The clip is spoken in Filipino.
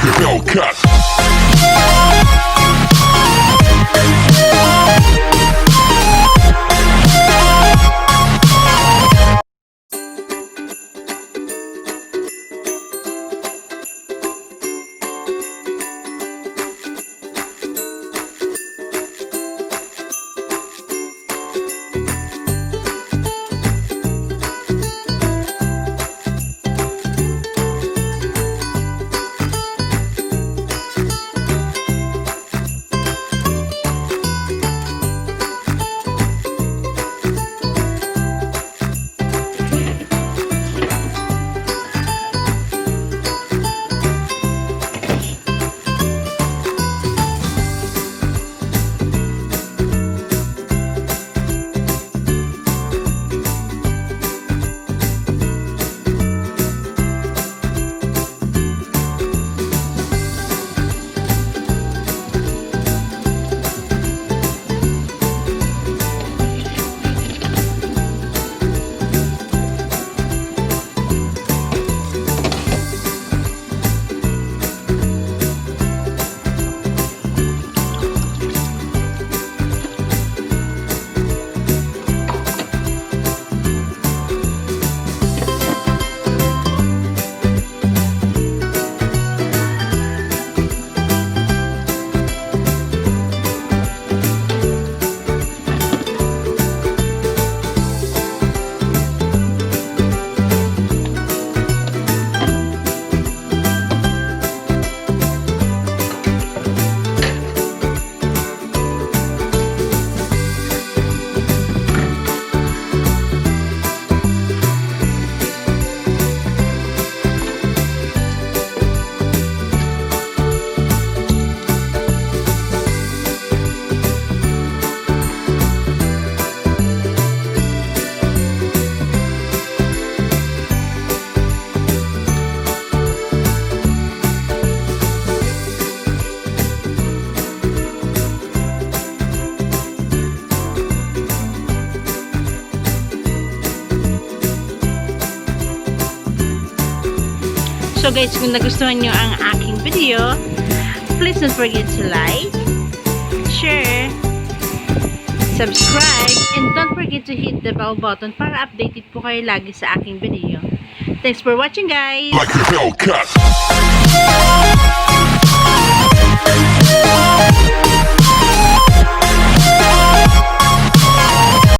like a Hellcat. So guys, kung nagustuhan nyo ang aking video, please don't forget to like, share, subscribe, and don't forget to hit the bell button para updated po kayo lagi sa aking video. Thanks for watching, guys! Like a Hellcat.